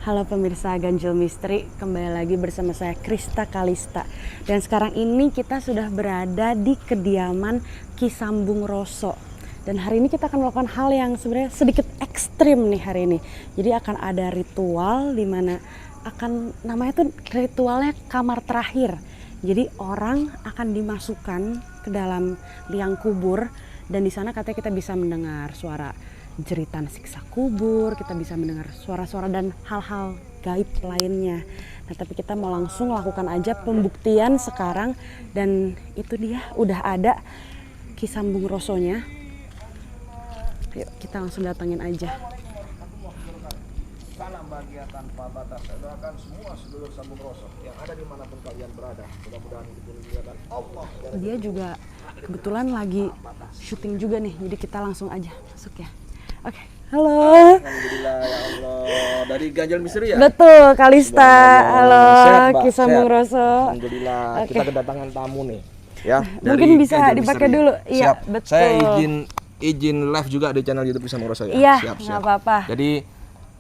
Halo pemirsa Ganjil Misteri, kembali lagi bersama saya Krista Kalista. Dan sekarang ini kita sudah berada di kediaman Ki Sambung Roso. Dan hari ini kita akan melakukan hal yang sebenarnya sedikit ekstrim nih hari ini. Jadi akan ada ritual di mana akan namanya tuh ritualnya kamar terakhir. Jadi orang akan dimasukkan ke dalam liang kubur dan di sana katanya kita bisa mendengar suara jeritan siksa kubur, kita bisa mendengar suara-suara dan hal-hal gaib lainnya. Nah, tapi kita mau langsung lakukan aja pembuktian sekarang dan itu dia udah ada Ki Sambung Rosonya. Yuk kita langsung datangin aja. Salam bahagia tanpa batas. Saya doakan semua sedulur Sambung Roso yang ada dimanapun kalian berada. Mudah-mudahan dimuliakan Allah. Dia juga kebetulan lagi syuting juga nih, jadi kita langsung aja masuk ya. Oke, halo. Alhamdulillah ya Allah. Dari Ganjil Misteri ya? Betul, Kalista. Halo, Sehat, Mbak? Ki Sambung Sehat. Roso. Alhamdulillah. Oke. Kita kedatangan tamu nih. Ya, Mungkin dari bisa Ganjil dipakai Misteri. dulu. Iya, Siap. betul. Saya izin live juga di channel YouTube Ki Sambung Roso ya. Iya, siap. nggak apa-apa. Jadi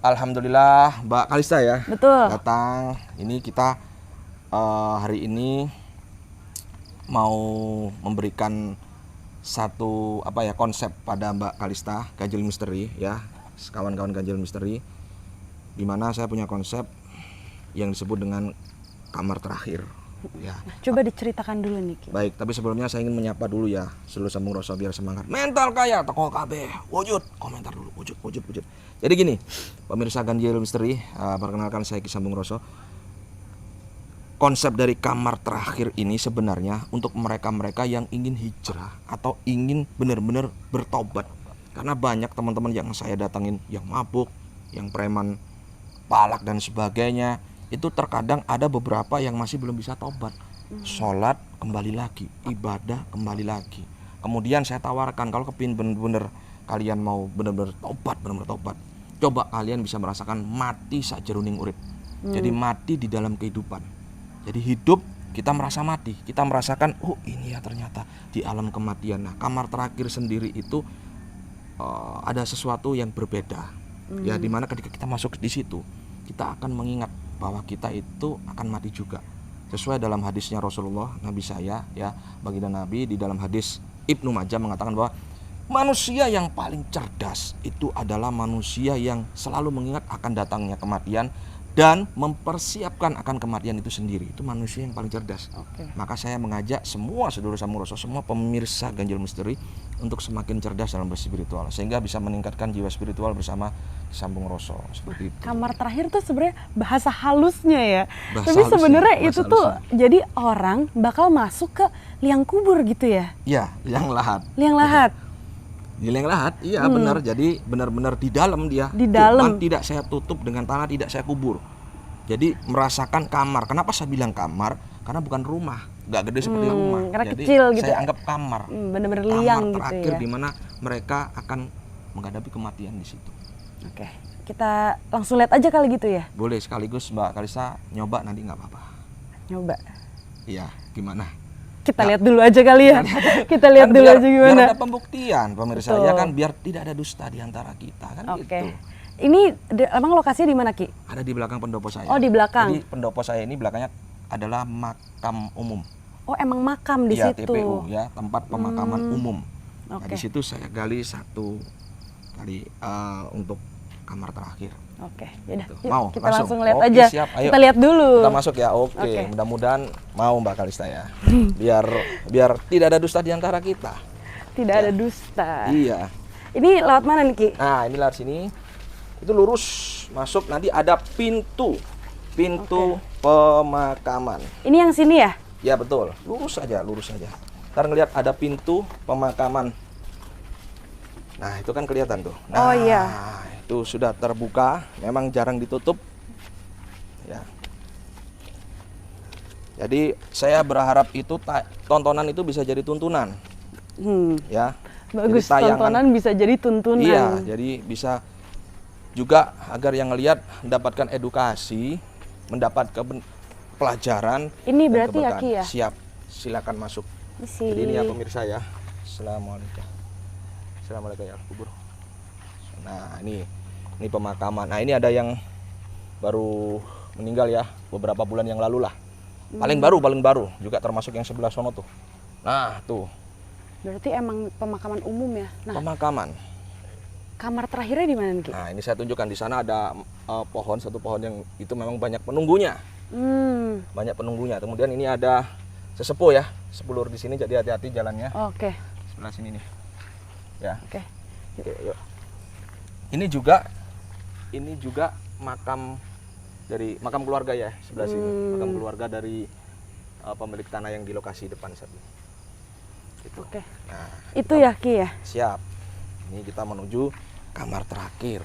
alhamdulillah Mbak Kalista ya. Betul. Datang. Ini kita hari ini mau memberikan satu konsep pada Mbak Kalista Ganjil Misteri ya, kawan-kawan Ganjil Misteri, dimana saya punya konsep yang disebut dengan kamar terakhir ya. Coba diceritakan dulu nih Ki. Baik, tapi sebelumnya saya ingin menyapa dulu ya seluruh Sambung Roso biar semangat. Mental kaya toko KB, wujud, komentar dulu, wujud. Jadi gini, pemirsa Ganjil Misteri, perkenalkan saya Ki Sambung Roso. Konsep dari kamar terakhir ini sebenarnya untuk mereka-mereka yang ingin hijrah atau ingin benar-benar bertobat. Karena banyak teman-teman yang saya datangin yang mabuk, yang preman, palak dan sebagainya. Itu terkadang ada beberapa yang masih belum bisa tobat. Sholat kembali lagi, ibadah kembali lagi. Kemudian saya tawarkan kalau kepin benar-benar kalian mau benar-benar tobat. Coba kalian bisa merasakan mati sajeruning urip. Jadi mati di dalam kehidupan. Jadi hidup kita merasa mati, kita merasakan ini ya ternyata di alam kematian. Nah, kamar terakhir sendiri itu ada sesuatu yang berbeda. Ya, dimana ketika kita masuk di situ, kita akan mengingat bahwa kita itu akan mati juga. Sesuai dalam hadisnya Rasulullah, Nabi saya ya, baginda Nabi di dalam hadis Ibnu Majah mengatakan bahwa manusia yang paling cerdas itu adalah manusia yang selalu mengingat akan datangnya kematian dan mempersiapkan akan kematian itu sendiri. Itu manusia yang paling cerdas. Maka saya mengajak semua sedulur Sambung Roso, semua pemirsa Ganjil Misteri untuk semakin cerdas dalam berspiritual sehingga bisa meningkatkan jiwa spiritual bersama Sambung Roso seperti itu. Kamar terakhir tuh sebenarnya bahasa halusnya ya. Bahasa Tapi halusnya, sebenarnya bahasa itu tuh halusnya. jadi orang bakal masuk ke liang kubur gitu ya. Iya, liang lahat. Liang lahat. Di liang lahat, iya benar. Jadi benar-benar di dalam dia. Di dalam. Cuman tidak saya tutup dengan tanah, tidak saya kubur. Jadi merasakan kamar. Kenapa saya bilang kamar? Karena bukan rumah, nggak gede seperti rumah. Karena Jadi kecil gitu. saya anggap kamar. Bener-bener Kamar liang gitu terakhir ya. di mana mereka akan menghadapi kematian di situ. Oke, kita langsung lihat aja kali gitu ya. Boleh sekaligus Mbak Kalista nyoba nanti nggak apa-apa. Nyoba. Iya, gimana? Kita lihat dulu aja kali ya. Kita lihat Kan dulu biar, aja gimana. biar ada pembuktian pemirsa Betul. ya kan, biar tidak ada dusta di antara kita kan Oke. gitu. Ini emang lokasinya di mana Ki? Ada di belakang pendopo saya. Oh, di belakang. Jadi pendopo saya ini belakangnya adalah makam umum. Oh, emang makam di Iya, situ. TPU ya, tempat pemakaman umum. Nah, Oke. di situ saya gali satu kali untuk kamar terakhir. Oke, yaudah. Tuh, Yuk, mau kita langsung? langsung lihat Oke, aja. siap. Ayo. Kita lihat dulu. Kita masuk ya. Oke, Oke. mudah-mudahan mau Mbak Kalista ya. Biar tidak ada dusta di antara kita. Tidak ada dusta. Iya. Ini lewat mana nih Ki? Nah, ini lewat sini. Itu lurus masuk, nanti ada pintu pemakaman. Ini yang sini ya? Ya betul, lurus saja. Ntar ngelihat ada pintu pemakaman. Nah itu kan kelihatan tuh. Nah, Oh iya. itu sudah terbuka, memang jarang ditutup. Ya. Jadi saya berharap itu tontonan itu bisa jadi tuntunan. Ya. Bagus, Jadi tayangan. tontonan bisa jadi tuntunan. Iya, jadi bisa juga agar yang ngelihat mendapatkan edukasi, mendapatkan pelajaran. Ini dan berarti ya keberkahan. Ki ya? Siap, silakan masuk. Isi. Jadi ini ya pemirsa ya. Assalamualaikum. Assalamualaikum ya kubur. Nah ini pemakaman. Nah ini ada yang baru meninggal ya, beberapa bulan yang lalu lah. Paling baru juga termasuk yang sebelah sono tuh. Nah tuh. Berarti emang pemakaman umum ya. Nah, Pemakaman. kamar terakhirnya di mana nih, Ki? Nah ini saya tunjukkan, di sana ada satu pohon yang itu memang banyak penunggunya. Banyak penunggunya. Kemudian ini ada sesepuh ya, sepulur di sini, jadi hati-hati jalannya. Oke. Sebelah sini nih. Ya. Oke. Oke, yuk. Ini juga makam keluarga ya, sebelah sini. Makam keluarga dari pemilik tanah yang di lokasi depan saat ini. Gitu. Oke. Nah, Itu ya, Ki ya. siap. Ini kita menuju kamar terakhir.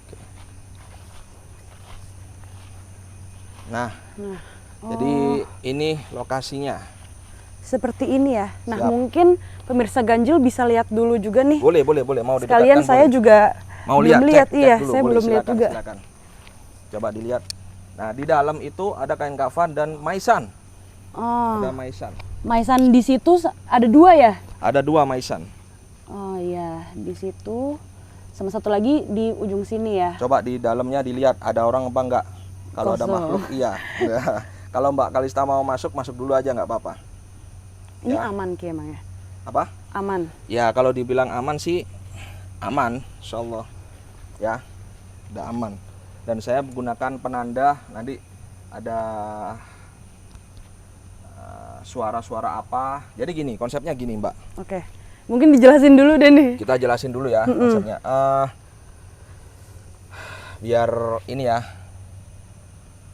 Oke. Nah, jadi ini lokasinya. Seperti ini ya. Nah, Siap. mungkin pemirsa Ganjil bisa lihat dulu juga nih. Boleh. Mau Sekalian didekatkan, saya boleh. juga Mau belum lihat, cek iya, dulu, saya boleh, belum lihat juga. silakan. Coba dilihat. Nah, di dalam itu ada kain kafan dan maisan. Oh, Ada maisan. maisan di situ ada 2 ya? Ada 2 maisan. Oh iya, di situ sama satu lagi di ujung sini ya. Coba di dalamnya dilihat ada orang apa enggak. Kalau ada Kosong. makhluk iya. Kalau Mbak Kalista mau masuk dulu aja nggak apa-apa. Ini Ya. aman Ki emang ya? Apa? Aman. Ya kalau dibilang aman sih aman, insyaallah. Ya, udah aman. Dan saya menggunakan penanda, nanti ada suara-suara apa. Jadi gini, konsepnya gini Mbak. Oke. Mungkin dijelasin dulu deh nih. Kita jelasin dulu ya konsepnya. Biar ini ya,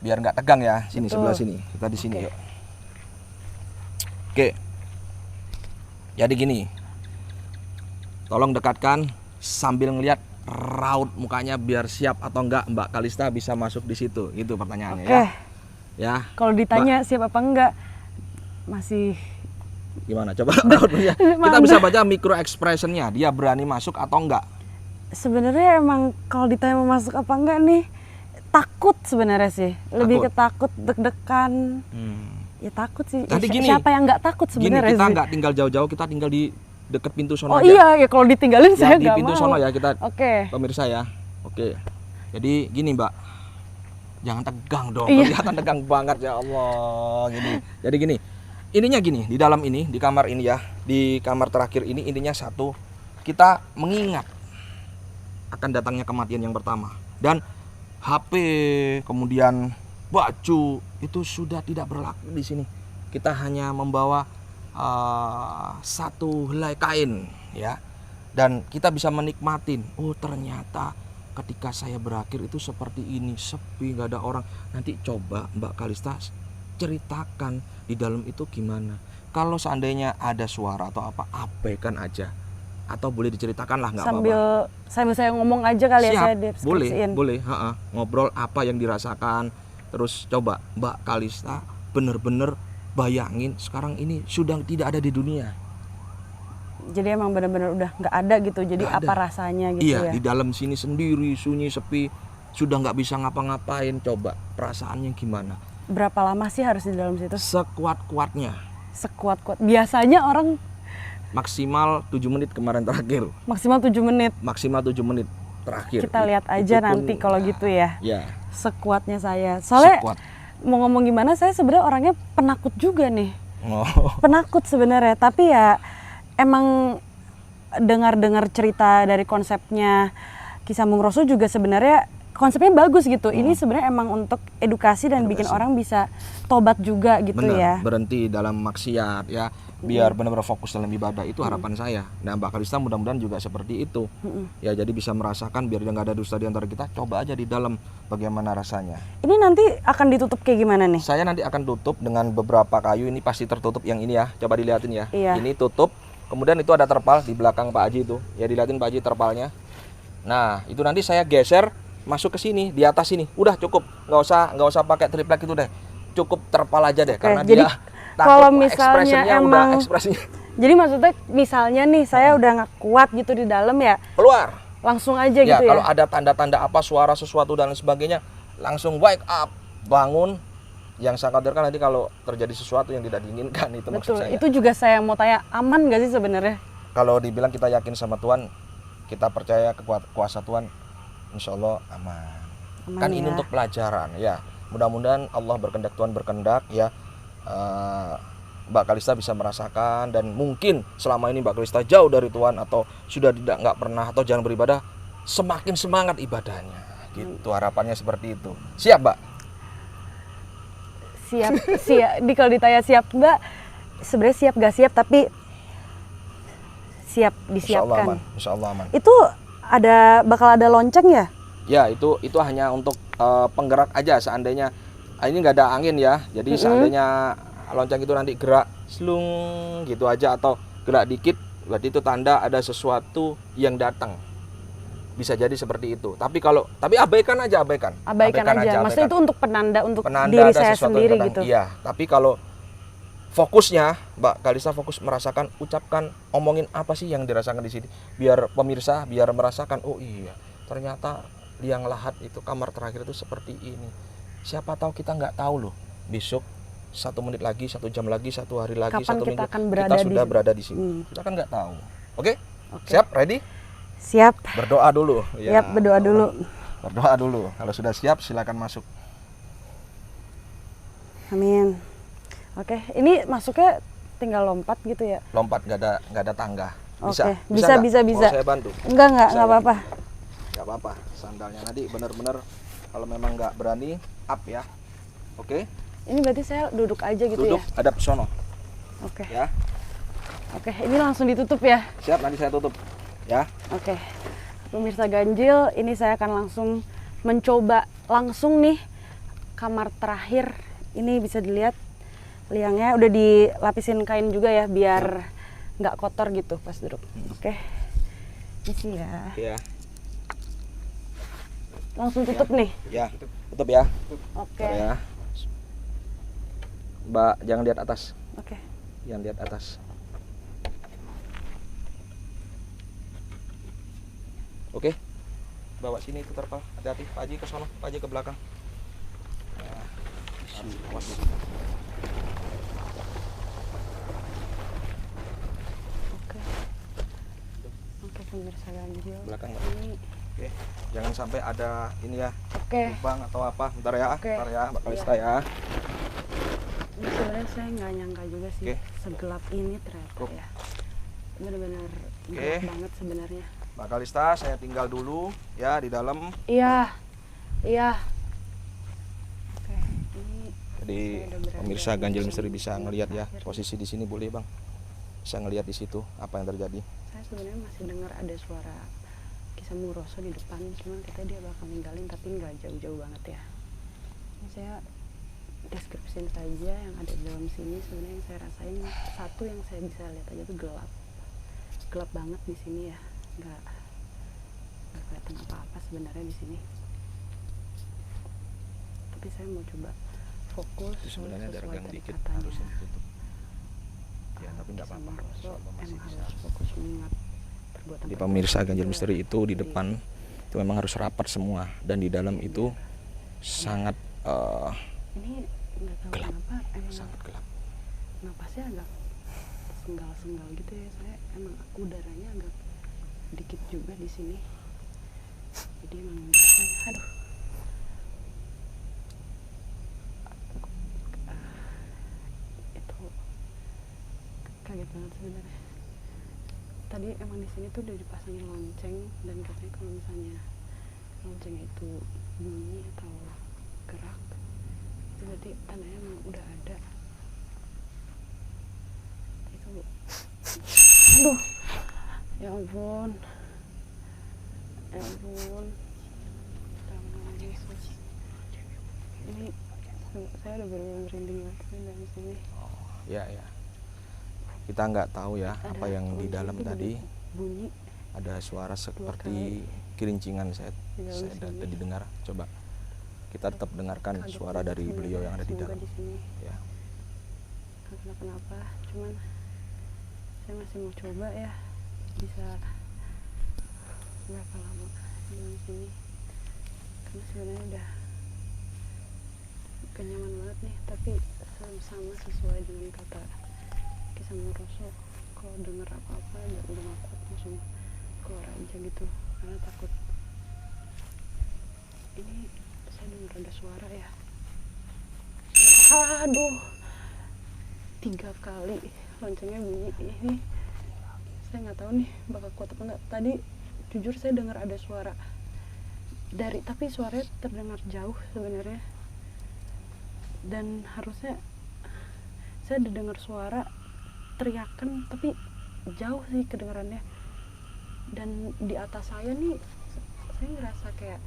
biar nggak tegang ya. Sini Betul. sebelah sini. Kita di sini Oke. yuk. Oke. Jadi gini. Tolong dekatkan sambil ngelihat raut mukanya biar siap atau enggak Mbak Kalista bisa masuk di situ. Itu pertanyaannya Oke. ya. Ya. Kalau ditanya siap apa enggak, masih Gimana? Coba rautnya. Kita bisa baca micro expressionnya. Dia berani masuk atau enggak? sebenarnya emang kalau ditanya mau masuk apa enggak nih, takut sebenarnya sih. Lebih ke takut, deg-degan. Ya takut sih. Tadi gini, siapa yang nggak takut Gini, sebenarnya kita sih? nggak tinggal jauh-jauh, kita tinggal di deket pintu sono Oh aja. iya, ya kalau ditinggalin Ya, saya di nggak pintu mau. sono ya kita. Oke. Pemirsa ya. Oke. Jadi gini Mbak. Jangan tegang dong. Iya. Kelihatan tegang banget ya Allah. Gini. Jadi gini. Ininya gini, di dalam ini, di kamar ini ya, di kamar terakhir ini intinya satu, kita mengingat akan datangnya kematian yang pertama. Dan HP, kemudian baju itu sudah tidak berlaku di sini. Kita hanya membawa satu helai kain ya. Dan kita bisa menikmatin, oh ternyata ketika saya berakhir itu seperti ini, sepi, nggak ada orang. Nanti coba Mbak Kalista ceritakan di dalam itu gimana. Kalau seandainya ada suara atau apa, abaikan aja. Atau boleh diceritakan lah, nggak apa-apa. Sambil saya ngomong aja kali ya, Siap, saya boleh, deskripsiin. boleh. Ngobrol apa yang dirasakan. Terus coba Mbak Kalista bener-bener bayangin sekarang ini sudah tidak ada di dunia. Jadi emang benar-benar udah nggak ada gitu. Jadi Nggak apa ada. rasanya gitu Iya, ya? di dalam sini sendiri, sunyi, sepi, sudah nggak bisa ngapa-ngapain. Coba perasaannya gimana? Berapa lama sih harus di dalam situ? Sekuat-kuatnya, Sekuat-kuat. Biasanya orang maksimal 7 menit kemarin terakhir. maksimal 7 menit. Maksimal 7 menit terakhir. Kita lihat Itu aja pun, nanti kalau gitu ya. Ya, Sekuatnya saya. Soalnya sekuat. mau ngomong gimana, saya sebenarnya orangnya penakut juga nih. Oh. Penakut sebenarnya, tapi ya emang dengar-dengar cerita dari konsepnya Kisambung Roso juga sebenarnya konsepnya bagus gitu. Ini sebenarnya emang untuk edukasi dan bikin orang bisa tobat juga gitu. Bener, ya. berhenti dalam maksiat ya, biar benar-benar fokus dalam ibadah, itu harapan saya. Nah Mbak Kalista mudah-mudahan juga seperti itu. Ya jadi bisa merasakan biar nggak ada dusta di antara kita, coba aja di dalam bagaimana rasanya. Ini nanti akan ditutup kayak gimana nih? Saya nanti akan tutup dengan beberapa kayu, ini pasti tertutup yang ini ya, coba dilihatin ya. Iya. Ini tutup, kemudian itu ada terpal di belakang Pak Haji itu, ya dilihatin Pak Haji terpalnya. Nah itu nanti saya geser masuk ke sini, di atas sini, udah cukup, nggak usah pakai triplek itu deh, cukup terpal aja deh. Oke, Karena jadi dia kalau takut, misalnya ekspresinya udah emang ekspresinya jadi maksudnya misalnya nih saya udah nggak kuat gitu di dalam ya, keluar. langsung aja Ya gitu kalau ya. ada tanda-tanda apa, suara sesuatu dan lain sebagainya, langsung wake up, bangun. Yang saya khawatirkan nanti kalau terjadi sesuatu yang tidak diinginkan, itu maksud Betul. saya. Itu juga saya mau tanya, aman nggak sih sebenarnya? Kalau dibilang kita yakin sama Tuhan, kita percaya kuasa Tuhan, insya Allah aman. Aman Kan ya. ini untuk pelajaran ya. Mudah-mudahan Allah berkehendak, Tuhan berkehendak ya. Mbak Kalista bisa merasakan, dan mungkin selama ini Mbak Kalista jauh dari Tuhan atau sudah nggak pernah atau jarang beribadah, semakin semangat ibadahnya. Gitu harapannya seperti itu. Siap Mbak? Siap, siap. Kalau ditanya siap enggak, sebenarnya siap gak siap, tapi siap disiapkan. Insya Allah aman. Itu bakal ada lonceng ya? Ya itu hanya untuk penggerak aja. Seandainya ini nggak ada angin ya, jadi seandainya lonceng itu nanti gerak slung gitu aja atau gerak dikit, berarti itu tanda ada sesuatu yang datang. Bisa jadi seperti itu. Tapi abaikan aja. Abaikan aja. Maksudnya itu untuk penanda penanda diri ada saya sesuatu sendiri yang gitu. Iya. Tapi kalau fokusnya Mbak Kalista fokus merasakan, ucapkan, omongin apa sih yang dirasakan di sini, biar pemirsa biar merasakan, oh iya ternyata liang lahat itu kamar terakhir itu seperti ini. Siapa tahu, kita nggak tahu loh, besok 1 menit lagi, 1 jam lagi, 1 hari lagi, Kapan 1 minggu akan kita sudah berada di sini. Kita kan nggak tahu. Oke? Siap? Ready? Siap. Berdoa dulu. Siap, berdoa dulu. Berdoa dulu. Kalau sudah siap silakan masuk. Amin. Oke, ini masuknya tinggal lompat gitu ya? Lompat, nggak ada tangga. Bisa? Oke, bisa. Mau saya bantu? Enggak apa-apa. Nggak apa-apa. Sandalnya nanti benar-benar kalau memang nggak berani up ya. Oke? Ini berarti saya duduk aja gitu ya? Duduk, hadap sono. Oke. Ya. Oke, ini langsung ditutup ya? Siap, nanti saya tutup. Ya. Oke. Pemirsa ganjil, ini saya akan langsung mencoba langsung nih kamar terakhir. Ini bisa dilihat liangnya udah dilapisin kain juga ya, biar nggak kotor gitu pas duduk. Oke. Ini sih ya. Ya. Langsung tutup nih. Ya, tutup ya. Oke. Ya. Mbak, jangan lihat atas. Oke. Jangan lihat atas. Oke. Bawa sini putar Pak. Hati-hati, Pak Haji ke sono, Pak Haji ke belakang. Nah, awas. Oke. Oke, pemirsa ganjil. Belakang. Ini. Oke. Jangan sampai ada ini ya. Oke. Lubang atau apa. Bentar ya. Oke. Bentar ya, Mbak Kalista ya. Ini sebenarnya saya nggak nyangka juga sih segelap ini ternyata ya. Benar-benar gelap banget sebenarnya. Mbak Kalista, saya tinggal dulu ya di dalam. Iya. Oke, ini Jadi pemirsa ganjil misteri bisa ngelihat ya posisi di sini, boleh Bang? Bisa ngelihat di situ apa yang terjadi. saya sebenarnya masih dengar ada suara Kisambung Roso di depan, cuman katanya dia bakal ninggalin tapi nggak jauh-jauh banget ya. Ini saya deskripsiin saja yang ada di dalam sini. Sebenarnya yang saya rasain satu yang saya bisa lihat aja tuh gelap banget di sini ya. Nggak kelihatan apa-apa sebenarnya di sini. Tapi saya mau coba fokus. Itu sebenarnya ada regang tadi dikit, katanya. harusnya ditutup. Ya, tapi nggak apa-apa. Roso Masih emang bisa. harus fokus mengingat perbuatan. Di pemirsa ganjil misteri itu di depan itu memang harus rapat semua, dan di dalam itu sangat Ini nggak tahu gelap. kenapa emang sangat gelap. napasnya agak senggal-senggal gitu ya. Saya emang udaranya agak dikit juga di sini. Jadi emang saya, aduh. Itu kaget banget sebenarnya. Tadi emang di sini tuh udah dipasangin lonceng, dan katanya kalau misalnya loncengnya itu bunyi atau gerak, itu berarti tandanya emang udah ada. Itu, aduh, ya ampun, Tuhan Yesus. Ini saya udah benar-benar merinding banget dari sini. Ya. Kita nggak tahu ya apa yang di dalam tadi. Bunyi. Ada suara seperti kirincingan saya tadi dengar. Coba kita tetap dengarkan suara dari beliau yang ada di dalam. Di sini. Ya. Kenapa? Cuman saya masih mau coba ya, bisa berapa lama di dalam sini. Karena sebenarnya udah kenyaman banget nih, tapi sama sesuai dengan kata Kisambung Roso, kalau denger apa-apa udah gak kuat langsung keluar aja gitu, karena takut Ini saya dengar ada suara ya. Aduh, 3 kali loncengnya bunyi. Ini saya nggak tahu nih bakal kuat apa enggak. Tadi jujur saya dengar ada suara tapi suaranya terdengar jauh sebenarnya. Dan harusnya saya dengar suara teriakan tapi jauh sih kedengarannya. Dan di atas saya nih saya ngerasa kayak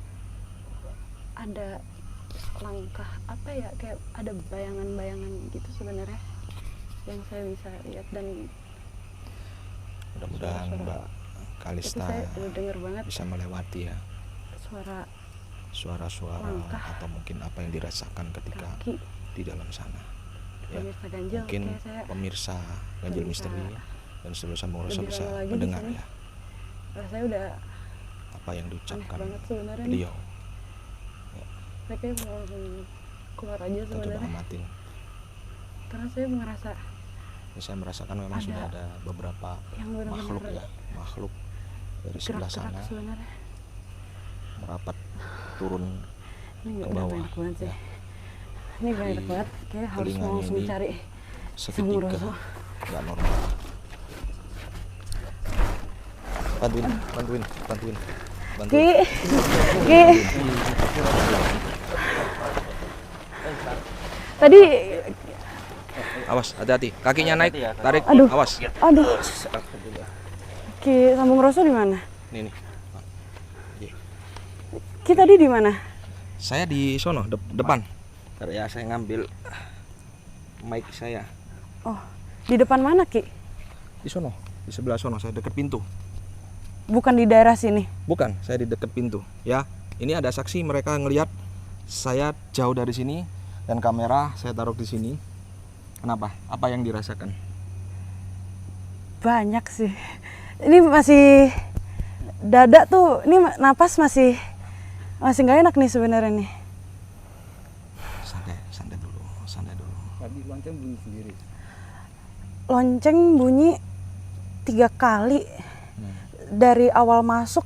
ada langkah apa ya, kayak ada bayangan-bayangan gitu sebenarnya yang saya bisa lihat. Dan Mudah-mudahan Mbak Kalista saya udah denger banget bisa melewati ya suara-suara langkah, atau mungkin apa yang dirasakan ketika kaki di dalam sana ya. pemirsa ganjil. Mungkin Kayak saya pemirsa Ganjil bisa Misteri dan seluruh Sambung Rasa lebih bisa lama lagi di mendengar sini. ya Saya udah apa yang aneh diucapkan banget sebenarnya nih. beliau. Saya kayak mau keluar aja Kita coba sebenarnya amatin. karena saya ngerasa Ya, saya merasakan memang Ada sudah ada beberapa yang makhluk benar-benar ya, makhluk dari sebelah gerak-gerak sana sebenarnya. merapat turun Ini ke udah bawah banyak banget sih. ya. Ini banyak Di banget, kayak harus telinganya langsung ini cari seketika Rosso. nggak normal. Bantuin. Ki, Ki. Tadi, Awas, hati-hati, kakinya naik, tarik, Aduh. awas. aduh, Ki Sambung Rosso di mana? Nih. Ki tadi di mana? Saya di sono depan. Ntar ya, saya ngambil mic saya. Oh, di depan mana Ki? Di sono, di sebelah sono, saya deket pintu. Bukan di daerah sini. Bukan, saya di deket pintu. Ya, ini ada saksi mereka ngelihat saya jauh dari sini dan kamera saya taruh di sini. Kenapa? Apa yang dirasakan? Banyak sih. Ini masih dada tuh, ini napas masih nggak enak nih sebenarnya nih. Santai dulu. Tadi lonceng bunyi sendiri. Lonceng bunyi 3 kali dari awal masuk.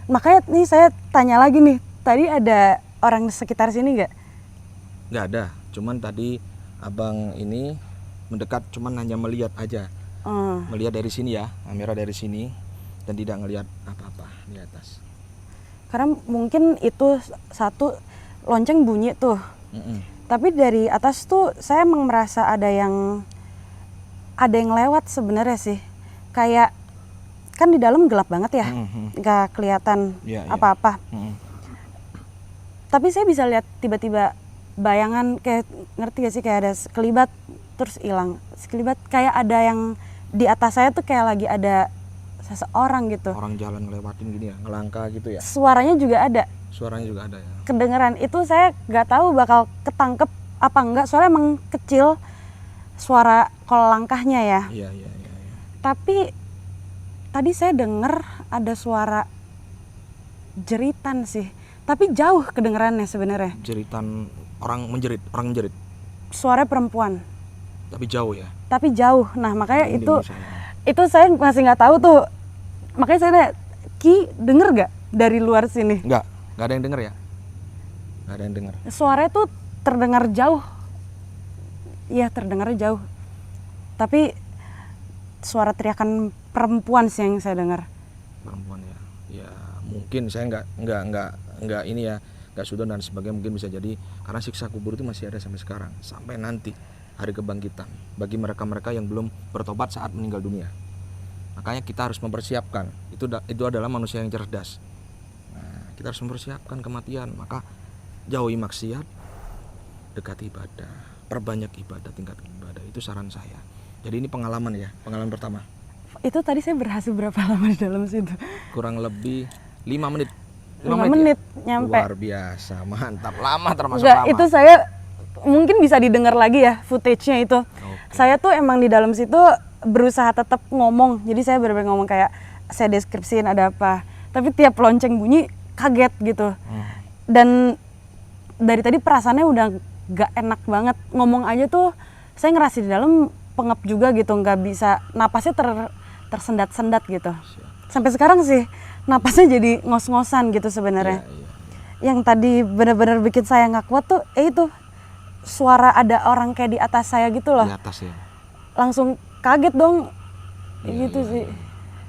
Makanya nih saya tanya lagi nih, tadi ada orang di sekitar sini nggak? Nggak ada, cuman tadi abang ini mendekat, cuman hanya melihat aja. Melihat dari sini ya, kamera dari sini, dan tidak ngelihat apa-apa di atas. Karena mungkin itu satu, lonceng bunyi tuh. Tapi dari atas tuh saya emang merasa ada yang lewat sebenarnya sih. Kayak kan di dalam gelap banget ya, nggak kelihatan apa-apa. Tapi saya bisa lihat tiba-tiba bayangan, kayak ngerti gak sih, kayak ada sekelibat terus hilang. Sekelibat kayak ada yang di atas saya tuh kayak lagi ada seseorang gitu. Orang jalan ngelewatin gini ya, ngelangkah gitu ya. Suaranya juga ada. Suaranya juga ada ya. Kedengeran itu saya nggak tahu bakal ketangkep apa enggak, soalnya emang kecil suara kalau langkahnya ya. Iya. Tapi tadi saya denger ada suara jeritan sih, tapi jauh kedengerannya sebenarnya. Jeritan orang menjerit. Suara perempuan, Tapi jauh ya. tapi jauh. Nah makanya Merinding itu saya. saya masih nggak tahu tuh. Makanya saya nanya, Ki denger gak dari luar sini? Nggak ada yang denger ya. Nggak ada yang denger. Suaranya tuh terdengar jauh. Iya terdengar jauh. Tapi suara teriakan perempuan sih yang saya dengar. Perempuan ya. Ya mungkin saya nggak ini ya, nggak sudah dan sebagainya, mungkin bisa jadi karena siksa kubur itu masih ada sampai sekarang, sampai nanti hari kebangkitan bagi mereka-mereka yang belum bertobat saat meninggal dunia. Makanya kita harus mempersiapkan. Itu adalah manusia yang cerdas. Nah, kita harus mempersiapkan kematian. Maka jauhi maksiat, dekati ibadah, perbanyak ibadah, tingkat ibadah. Itu saran saya. Jadi ini pengalaman ya, pengalaman pertama. Itu tadi saya berhasil berapa lama di dalam situ? Kurang lebih 5 menit. 5 menit ya? nyampe. Luar biasa, mantap. Lama termasuk Enggak, lama. itu saya mungkin bisa didengar lagi ya footage-nya itu. Oke. Saya tuh emang di dalam situ berusaha tetap ngomong. Jadi saya benar-benar ngomong kayak saya deskripsiin ada apa. Tapi tiap lonceng bunyi kaget gitu. Dan dari tadi perasaannya udah gak enak banget. Ngomong aja tuh saya ngerasa di dalam pengep juga gitu, nggak bisa, napasnya tersendat-sendat gitu. Sampai sekarang sih napasnya jadi ngos-ngosan gitu sebenarnya. Iya. yang tadi benar-benar bikin saya nggak kuat tuh itu suara ada orang kayak di atas saya gitu loh. Di atas ya. Langsung kaget dong. Iya, Gitu iya, sih. iya.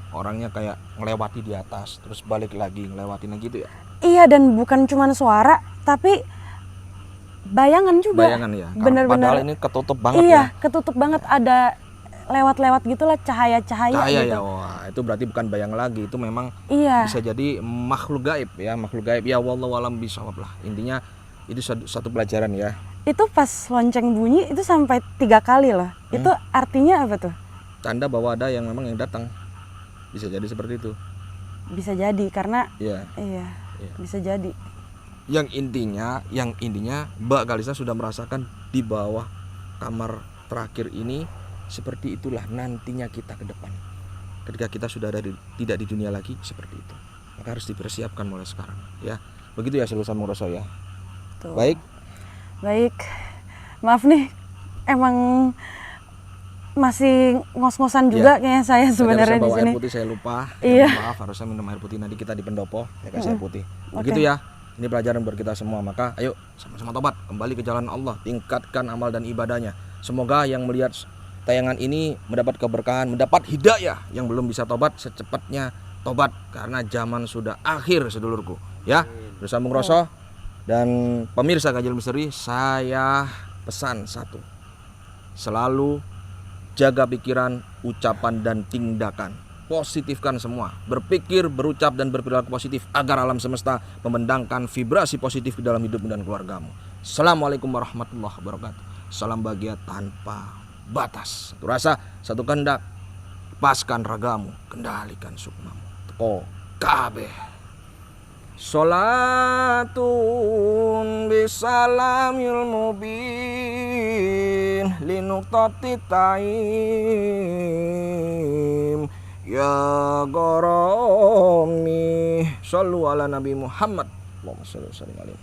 Orangnya kayak ngelewati di atas terus balik lagi ngelewatin lagi gitu ya. Iya, dan bukan cuma suara tapi bayangan juga. Bayangan ya. Bener-bener. Padahal ini ketutup banget Iya, ya. ketutup banget, ada lewat-lewat gitulah cahaya-cahaya Cahaya gitu. ya. Wah, itu berarti bukan bayang lagi, itu memang Iya. bisa jadi makhluk gaib ya, makhluk gaib ya, wallahu alam bisawab lah. Intinya itu satu pelajaran ya. Itu pas lonceng bunyi itu sampai 3 kali loh. Itu artinya apa tuh? Tanda bahwa ada yang memang yang datang. Bisa jadi seperti itu. Bisa jadi karena Iya. iya, Iya. bisa jadi. Yang intinya Mbak Kalista sudah merasakan di bawah kamar terakhir ini, seperti itulah nantinya kita ke depan. Ketika kita sudah tidak di dunia lagi, seperti itu. Maka harus dipersiapkan mulai sekarang ya. Begitu ya Selusan Muroso ya. Tuh. Baik. Baik. Maaf nih, emang masih ngos-ngosan juga kayaknya saya sebenarnya Tadi di harusnya bawa sini. air putih saya lupa. Iya. Ya, maaf, harusnya minum air putih, nanti kita di pendopo ya kasih air putih. Begitu Oke. ya. Ini pelajaran buat kita semua. Maka ayo sama-sama tobat, kembali ke jalan Allah, tingkatkan amal dan ibadahnya. Semoga yang melihat tayangan ini mendapat keberkahan, mendapat hidayah. Yang belum bisa tobat secepatnya tobat karena zaman sudah akhir sedulurku. Ya, bersambung Roso dan pemirsa Ganjil Misteri, saya pesan satu. Selalu jaga pikiran, ucapan dan tindakan. Positifkan semua. Berpikir, berucap dan berperilaku positif agar alam semesta memendangkan vibrasi positif di dalam hidupmu dan keluargamu. Assalamualaikum warahmatullahi wabarakatuh. Salam bahagia tanpa batas. Satu rasa, satu kehendak. Lepaskan ragamu, kendalikan sukmamu. Teko kabeh. Salatun bisalamil mubin linuqtati taim ya goromi sallu ala nabi Muhammad Allahumma shalli wa sallim alaihi.